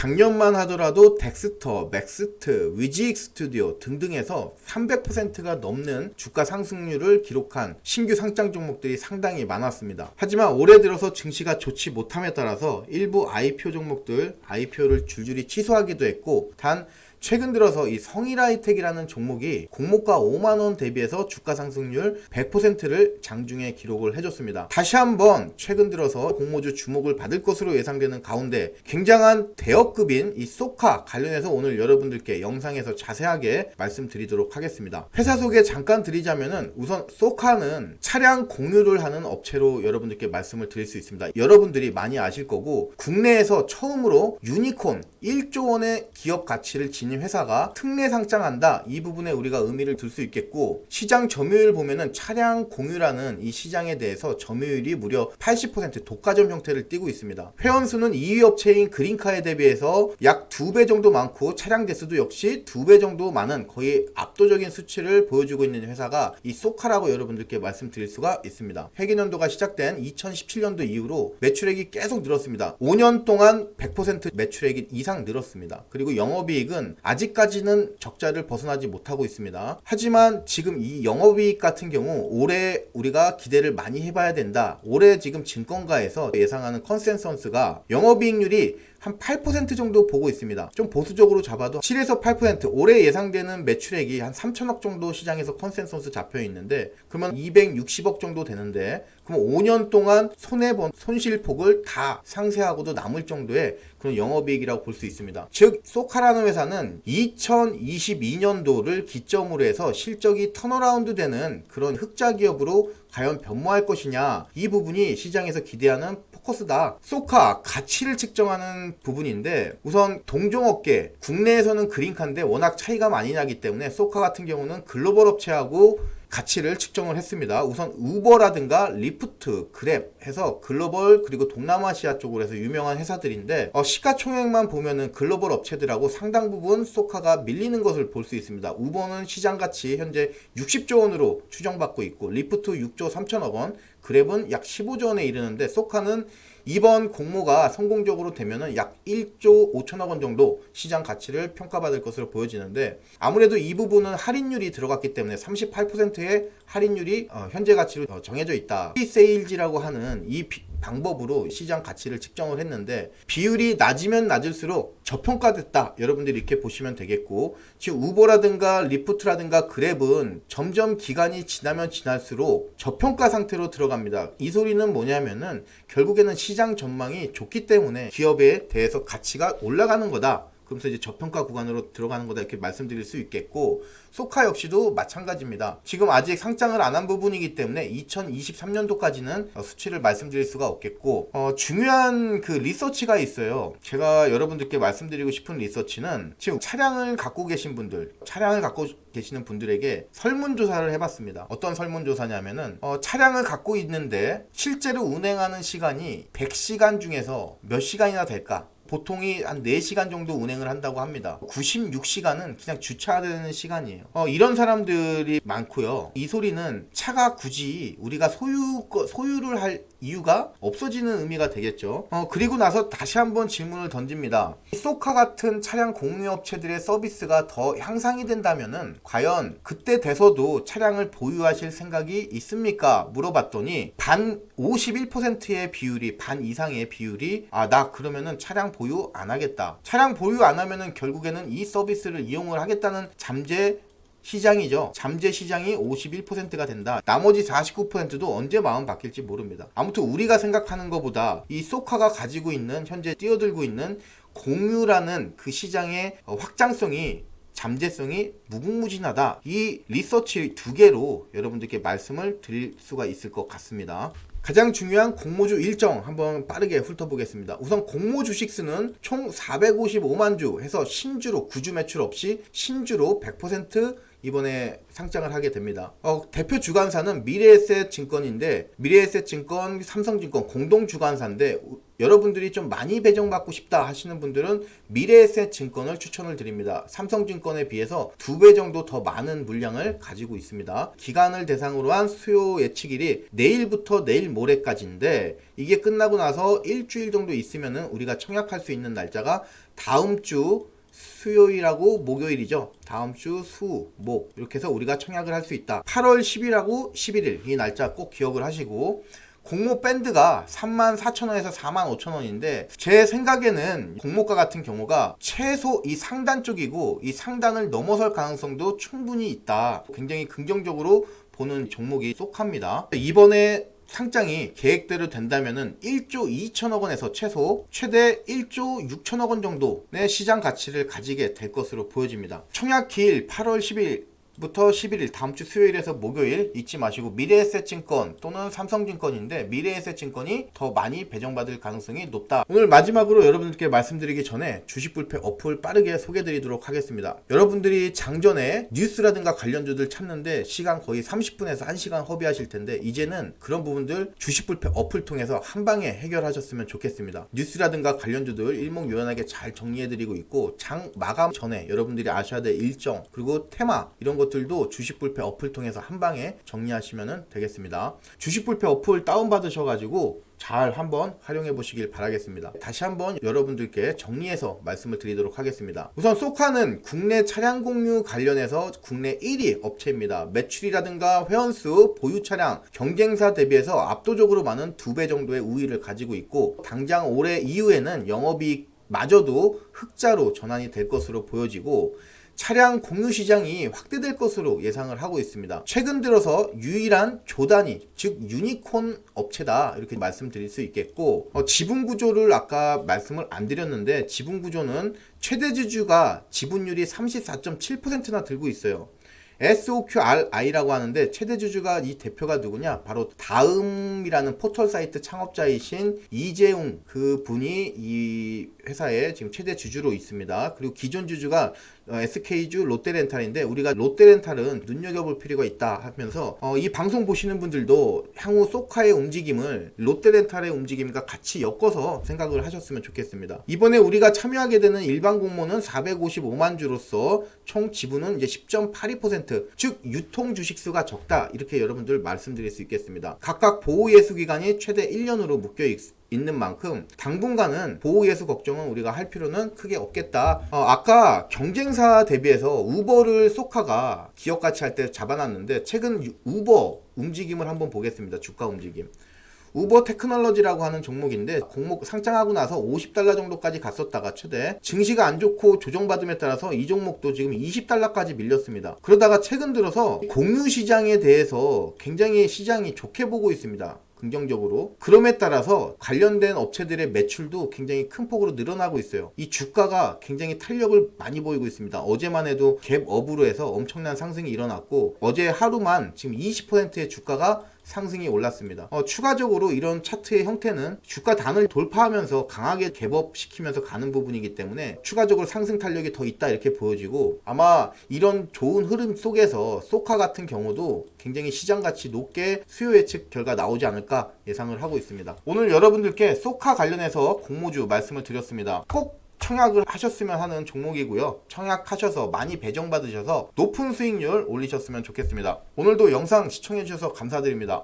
작년만 하더라도 덱스터, 맥스트, 위지익 스튜디오 등등에서 300%가 넘는 주가 상승률을 기록한 신규 상장 종목들이 상당히 많았습니다. 하지만 올해 들어서 증시가 좋지 못함에 따라서 일부 IPO 종목들 IPO를 줄줄이 취소하기도 했고, 단 최근 들어서 이 성일하이텍이라는 종목이 공모가 5만원 대비해서 주가 상승률 100%를 장중에 기록을 해줬습니다. 다시 한번 최근 들어서 공모주 주목을 받을 것으로 예상되는 가운데 굉장한 대역급인 이 소카 관련해서 오늘 여러분들께 영상에서 자세하게 말씀드리도록 하겠습니다. 회사 소개 잠깐 드리자면은, 우선 소카는 차량 공유를 하는 업체로 여러분들께 말씀을 드릴 수 있습니다. 여러분들이 많이 아실 거고, 국내에서 처음으로 유니콘 1조 원의 기업 가치를 지닌 회사가 특례 상장한다, 이 부분에 우리가 의미를 둘 수 있겠고, 시장 점유율 보면은 차량 공유라는 이 시장에 대해서 점유율이 무려 80% 독과점 형태를 띠고 있습니다. 회원수는 2위 업체인 그린카에 대비해서 약 2배 정도 많고, 차량 대수도 역시 2배 정도 많은 거의 압도적인 수치를 보여주고 있는 회사가 이 소카라고 여러분들께 말씀드릴 수가 있습니다. 회계연도가 시작된 2017년도 이후로 매출액이 계속 늘었습니다. 5년 동안 100% 매출액이 이상 늘었습니다. 그리고 영업이익은 아직까지는 적자를 벗어나지 못하고 있습니다. 하지만 지금 이 영업이익 같은 경우 올해 우리가 기대를 많이 해봐야 된다. 올해 지금 증권가에서 예상하는 컨센서스가 영업이익률이 한 8% 정도 보고 있습니다. 좀 보수적으로 잡아도 7에서 8%, 올해 예상되는 매출액이 한 3천억 정도 시장에서 컨센서스 잡혀 있는데, 그러면 260억 정도 되는데, 그럼 5년 동안 손해본 손실폭을 다 상쇄하고도 남을 정도의 그런 영업이익이라고 볼 수 있습니다. 즉 소카라는 회사는 2022년도를 기점으로 해서 실적이 턴어라운드 되는 그런 흑자 기업으로 과연 변모할 것이냐, 이 부분이 시장에서 기대하는 포커스다. 소카 가치를 측정하는 부분인데, 우선 동종업계, 국내에서는 그린카인데 워낙 차이가 많이 나기 때문에 소카 같은 경우는 글로벌 업체하고 가치를 측정을 했습니다. 우선 우버라든가 리프트, 그랩 해서 글로벌 그리고 동남아시아 쪽으로 해서 유명한 회사들인데, 시가총액만 보면은 글로벌 업체들하고 상당 부분 소카가 밀리는 것을 볼 수 있습니다. 우버는 시장가치 현재 60조 원으로 추정받고 있고, 리프트 6조 3천억 원, 그랩은 약 15조 원에 이르는데, 소카는 이번 공모가 성공적으로 되면은 약 1조 5천억 원 정도 시장 가치를 평가받을 것으로 보여지는데, 아무래도 이 부분은 할인율이 들어갔기 때문에 38%의 할인율이 현재 가치로 정해져 있다. 프리세일즈라고 하는 이 방법으로 시장 가치를 측정을 했는데, 비율이 낮으면 낮을수록 저평가됐다, 여러분들이 이렇게 보시면 되겠고, 지금 우버라든가 리프트라든가 그랩은 점점 기간이 지나면 지날수록 저평가 상태로 들어갑니다. 이 소리는 뭐냐면은 결국에는 시장 전망이 좋기 때문에 기업에 대해서 가치가 올라가는 거다, 그러면서 이제 저평가 구간으로 들어가는 거다, 이렇게 말씀드릴 수 있겠고, 소카 역시도 마찬가지입니다. 지금 아직 상장을 안 한 부분이기 때문에 2023년도까지는 수치를 말씀드릴 수가 없겠고, 중요한 그 리서치가 있어요. 제가 여러분들께 말씀드리고 싶은 리서치는, 지금 차량을 갖고 계신 분들, 차량을 갖고 계시는 분들에게 설문조사를 해봤습니다. 어떤 설문조사냐면은, 차량을 갖고 있는데 실제로 운행하는 시간이 100시간 중에서 몇 시간이나 될까? 보통이 한 4시간 정도 운행을 한다고 합니다. 96시간은 그냥 주차되는 시간이에요. 이런 사람들이 많고요. 이 소리는 차가 굳이 우리가 소유를 할 이유가 없어지는 의미가 되겠죠. 그리고 나서 다시 한번 질문을 던집니다. 소카 같은 차량 공유업체들의 서비스가 더 향상이 된다면은 과연 그때 돼서도 차량을 보유하실 생각이 있습니까? 물어봤더니 반 51%의 비율이, 반 이상의 비율이 나 그러면은 차량 보유 안 하겠다. 차량 보유 안 하면은 결국에는 이 서비스를 이용을 하겠다는 잠재 시장이죠. 잠재 시장이 51%가 된다. 나머지 49%도 언제 마음 바뀔지 모릅니다. 아무튼 우리가 생각하는 것보다 이 소카가 가지고 있는, 현재 뛰어들고 있는 공유라는 그 시장의 확장성이, 잠재성이 무궁무진하다. 이 리서치 2개로 여러분들께 말씀을 드릴 수가 있을 것 같습니다. 가장 중요한 공모주 일정 한번 빠르게 훑어보겠습니다. 우선 공모 주식수는 총 455만 주 해서 신주로, 구주 매출 없이 신주로 100% 이번에 상장을 하게 됩니다. 대표 주관사는 미래에셋증권인데 미래에셋증권, 삼성증권 공동 주관사인데 여러분들이 좀 많이 배정받고 싶다 하시는 분들은 미래에셋증권을 추천을 드립니다. 삼성증권에 비해서 2배 정도 더 많은 물량을 가지고 있습니다. 기간을 대상으로 한 수요 예측일이 내일부터 내일 모레까지인데 이게 끝나고 나서 일주일 정도 있으면은 우리가 청약할 수 있는 날짜가 다음 주 수요일하고 목요일이죠. 다음 주 수, 목 이렇게 해서 우리가 청약을 할 수 있다. 8월 10일하고 11일 이 날짜 꼭 기억을 하시고 공모 밴드가 34,000원에서 45,000원인데 제 생각에는 공모가 같은 경우가 최소 이 상단 쪽이고 이 상단을 넘어설 가능성도 충분히 있다. 굉장히 긍정적으로 보는 종목이 쏙합니다. 이번에 상장이 계획대로 된다면은 1조 2천억 원에서 최대 1조 6천억 원 정도의 시장 가치를 가지게 될 것으로 보여집니다. 청약 기일 8월 10일 부터 11일 다음 주 수요일에서 목요일 잊지 마시고 미래에셋증권 또는 삼성증권인데 미래에셋증권이 더 많이 배정받을 가능성이 높다. 오늘 마지막으로 여러분들께 말씀드리기 전에 주식불패 어플 빠르게 소개드리도록 하겠습니다. 여러분들이 장전에 뉴스라든가 관련주들 찾는데 시간 거의 30분에서 1시간 허비하실 텐데 이제는 그런 부분들 주식불패 어플 통해서 한 방에 해결하셨으면 좋겠습니다. 뉴스라든가 관련주들 일목요연하게 잘 정리해드리고 있고 장 마감 전에 여러분들이 아셔야 될 일정 그리고 테마 이런 것들도 주식불패 어플 통해서 한 방에 정리하시면 되겠습니다. 주식불패 어플 다운받으셔가지고 잘 한번 활용해 보시길 바라겠습니다. 다시 한번 여러분들께 정리해서 말씀을 드리도록 하겠습니다. 우선 소카는 국내 차량 공유 관련해서 국내 1위 업체입니다. 매출이라든가 회원수, 보유 차량, 경쟁사 대비해서 압도적으로 많은 2배 정도의 우위를 가지고 있고 당장 올해 이후에는 영업이익 마저도 흑자로 전환이 될 것으로 보여지고 차량 공유 시장이 확대될 것으로 예상을 하고 있습니다. 최근 들어서 유일한 조단위, 즉 유니콘 업체다 이렇게 말씀드릴 수 있겠고 지분 구조를 아까 말씀을 안 드렸는데 지분 구조는 최대 주주가 지분율이 34.7%나 들고 있어요. SOQRI라고 하는데 최대 주주가 이 대표가 누구냐? 바로 다음이라는 포털 사이트 창업자이신 이재웅 그 분이 이 회사의 지금 최대 주주로 있습니다. 그리고 기존 주주가 SK주 롯데렌탈인데 우리가 롯데렌탈은 눈여겨볼 필요가 있다 하면서 이 방송 보시는 분들도 향후 소카의 움직임을 롯데렌탈의 움직임과 같이 엮어서 생각을 하셨으면 좋겠습니다. 이번에 우리가 참여하게 되는 일반 공모는 455만 주로서 총 지분은 이제 10.82%, 즉 유통 주식수가 적다 이렇게 여러분들 말씀드릴 수 있겠습니다. 각각 보호예수 기간이 최대 1년으로 묶여 있는 만큼 당분간은 보호예수 걱정은 우리가 할 필요는 크게 없겠다. 아까 경쟁사 대비해서 우버를 소카가 기업가치 할 때 잡아놨는데 최근 우버 움직임을 한번 보겠습니다. 주가 움직임. 우버 테크놀로지라고 하는 종목인데 공목 상장하고 나서 $50 정도까지 갔었다가 최대 증시가 안 좋고 조정받음에 따라서 이 종목도 지금 $20까지 밀렸습니다. 그러다가 최근 들어서 공유 시장에 대해서 굉장히 시장이 좋게 보고 있습니다. 긍정적으로. 그럼에 따라서 관련된 업체들의 매출도 굉장히 큰 폭으로 늘어나고 있어요. 이 주가가 굉장히 탄력을 많이 보이고 있습니다. 어제만 해도 갭업으로 해서 엄청난 상승이 일어났고 어제 하루만 지금 20%의 주가가 상승이 올랐습니다. 추가적으로 이런 차트의 형태는 주가 단을 돌파하면서 강하게 갭업 시키면서 가는 부분이기 때문에 추가적으로 상승 탄력이 더 있다 이렇게 보여지고 아마 이런 좋은 흐름 속에서 소카 같은 경우도 굉장히 시장가치 높게 수요 예측 결과 나오지 않을까 예상을 하고 있습니다. 오늘 여러분들께 소카 관련해서 공모주 말씀을 드렸습니다. 꼭 청약을 하셨으면 하는 종목이고요. 청약하셔서 많이 배정받으셔서 높은 수익률 올리셨으면 좋겠습니다. 오늘도 영상 시청해주셔서 감사드립니다.